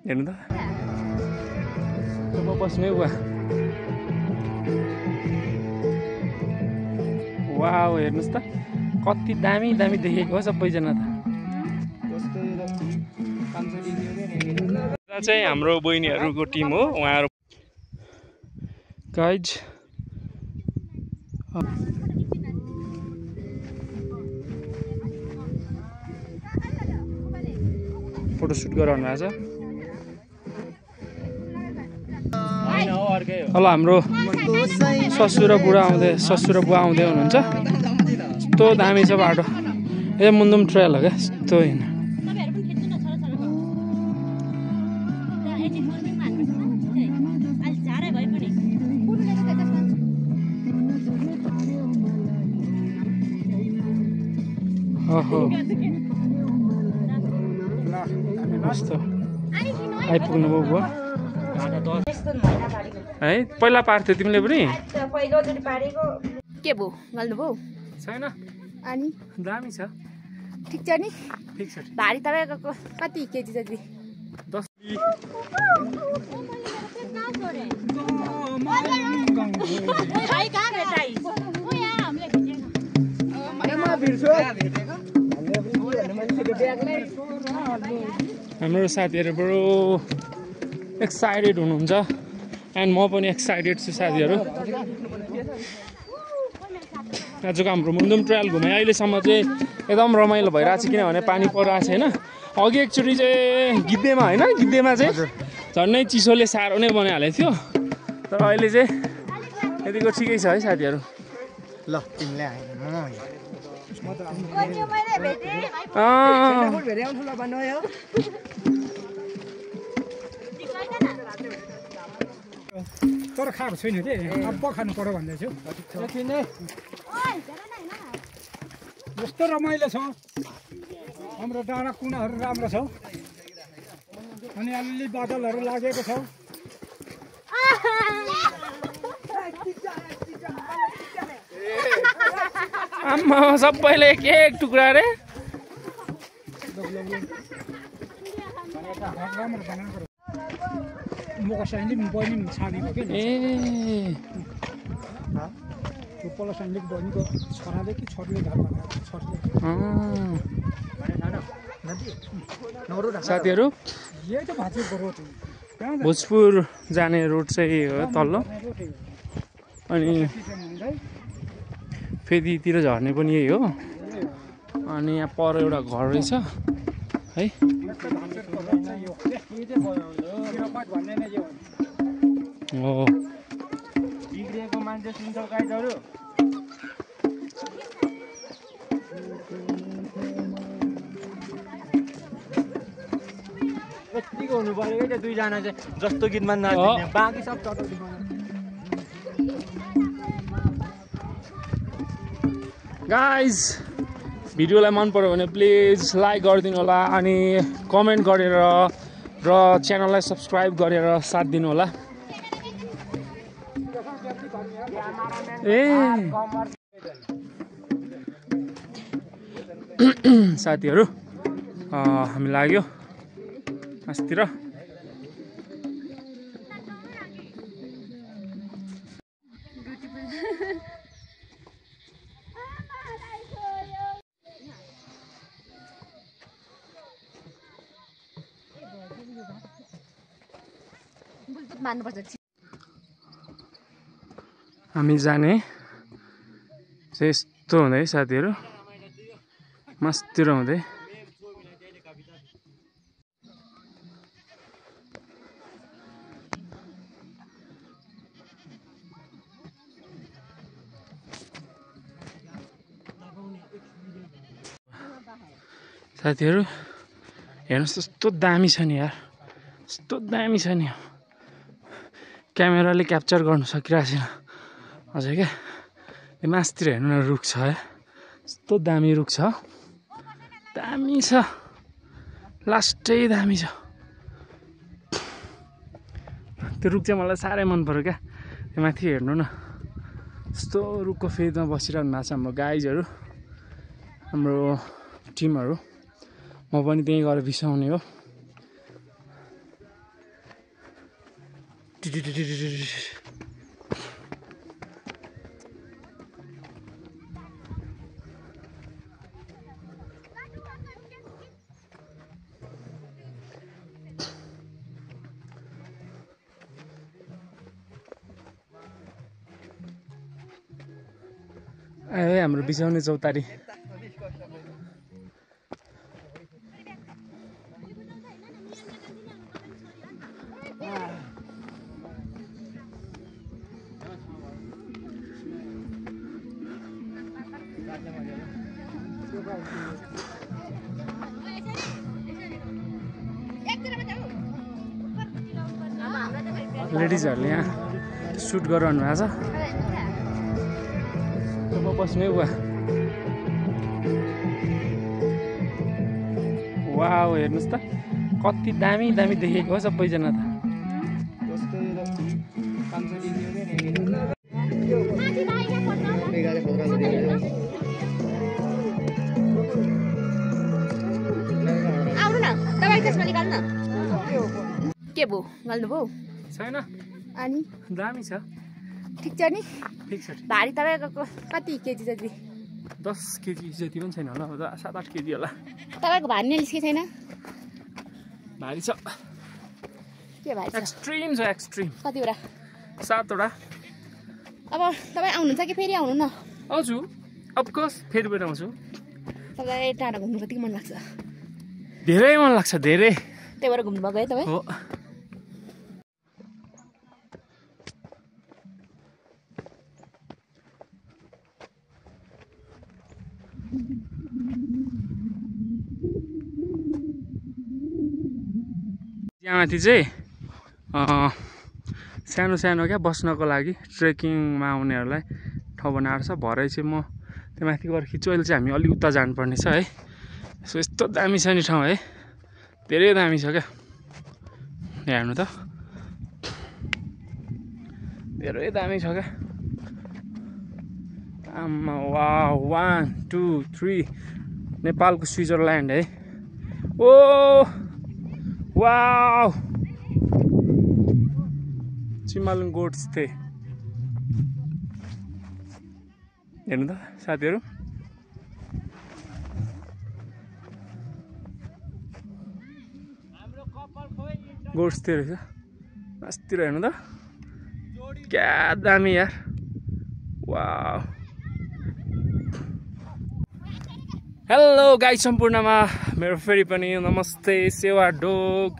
हेर्नु त म बस्ने बुवा वाउ हेर्नुस् त कति दामी दामी देखेको हो सबैजना त चाहिँ हाम्रो बहिनीहरूको टिम हो उहाँहरू गाइज फोटोसुट गराउनु भएको छ हेलो हाम्रो ससुर र बुवा आउँदै हुनुहुन्छ यस्तो दामी छ बाटो ए मुन्दुम ट्रेल हो क्या यस्तो होइन ओहो कस्तो आइपुग्नु भयो बुवा है पहिला पार्थ्यौ तिमीले पनि के भो गल्नु भो छैन अनि दामी छ ठिक छ नि ठिक छ भारी तपाईको कति केजी जति 10 हाम्रो साथीहरू बडो एक्साइटेड हुनुहुन्छ एन्ड म पनि एक्साइटेड छु साथीहरू आजको हाम्रो मुन्दुम ट्रायल घुमे अहिलेसम्म चाहिँ एकदम रमाइलो भइरहेको छ किनभने पानी परिरहेको छैन अघि एकचोटि चाहिँ गिद्धेमा होइन गिद्धेमा चाहिँ झन्डै चिसोले साह्रो नै बनाइहालेको थियो तर अहिले चाहिँ यतिको ठिकै छ है साथीहरू ल तिमीले तर खाएको छैन कि अब खानु पर्यो भन्दैछु यस्तो रमाइलो छ हाम्रो डाँडा कुनाहरू राम्रो छ अनि अलिअलि बादलहरू लागेको छ आम्मा सबैले एक एक टुक्रा रे मोकसैनिक बहिनी छानेको के ए पलसैनिक बहिनीको छोराले कि छोरीले घर बनाएको छोरीले साथीहरू यही त भाँचेको रोड भोजपुर जाने रोड चाहिँ हो तल्लो अनि फेदीतिर झर्ने पनि यही हो अनि यहाँ पर एउटा घर रहेछ है हो बिग्रिएको मान्छे सुन्छौ गाइजहरू यतिको हुनु पऱ्यो क्या दुईजना चाहिँ जस्तो गीतमा नाच्ने बाँकी सब चटाउँदै गाइज भिडियोलाई मन पर्यो भने प्लिज लाइक गरिदिनु होला अनि कमेन्ट गरेर र च्यानललाई सब्सक्राइब गरेर साथ दिनु होला ए साथीहरू हामी लाग्यो अस्तिर हामी जाने चाहिँ यस्तो हुँदै साथीहरू मस्तिर हुँदै साथीहरू हेर्नुहोस् यस्तो दामी छ नि यार यस्तो दामी छ नि क्यामेराले क्याप्चर गर्नु सकिरहेको छैन अझै क्या यो मासतिर हेर्नु न रुख छ है यस्तो दामी रुख छ दामी छ लास्टै दामी छ त्यो रुख चाहिँ मलाई साह्रै मन पर्यो क्या त्यो माथि हेर्नु न यस्तो रुखको फेदमा बसिरहनु भएको छ हाम्रो गाइजहरू हाम्रो टिमहरू म पनि त्यहीँ गएर बिसाउने हो आयो हाम्रो बिसाउने चौतारी लेडिजहरूले यहाँ सुट गरिरहनु भएको छ म बस्नै बुवा वाउ हेर्नुहोस् त कति दामी दामी देखेको हो सबैजना त आउनु न तपाईँ त्यसमा निकाल्नु न के भयो गाल्नु भयो छैन अनि दामी छ ठिक छ नि फिक्स भारी तपाईँको कति केजी जति 10 केजी जति पनि छैन होला 7-8 केजी होला तपाईँको भारी नै निस्के छैन भारी छ के भारी छ एक्सट्रिम छ एक्सट्रिम कतिवटा 7वटा अब तपाईँ आउनुहुन्छ कि फेरि आउनु न आउँछु अफकोर्स फेरि पनि आउँछु तपाईँलाई टाढा घुम्नु कतिको मन लाग्छ धेरै मन लाग्छ धेरै त्यही भएर घुम्नु भएको है तपाईँ हो यहाँमाथि चाहिँ सानो सानो क्या बस्नको लागि ट्रेकिङमा आउनेहरूलाई ठाउँ बनाएर छ भरे चाहिँ म त्यो माथि गएर खिच्छु अहिले चाहिँ हामी अलिक उता जानुपर्ने छ है सो यस्तो दामी छ नि ठाउँ है धेरै दामी छ क्या हेर्नु त धेरै दामी छ क्या आम्मा वा 1 2 3 नेपालको स्विजरल्यान्ड है ओ वाउ चिमालुङ गोड स्टे हेर्नु त साथीहरू गोड स्टे रहेछ मास्तिर हेर्नु त क्या दामी यार वाउ हेलो गाइस सम्पूर्णमा मेरो फेरि पनि नमस्ते सेवा डोग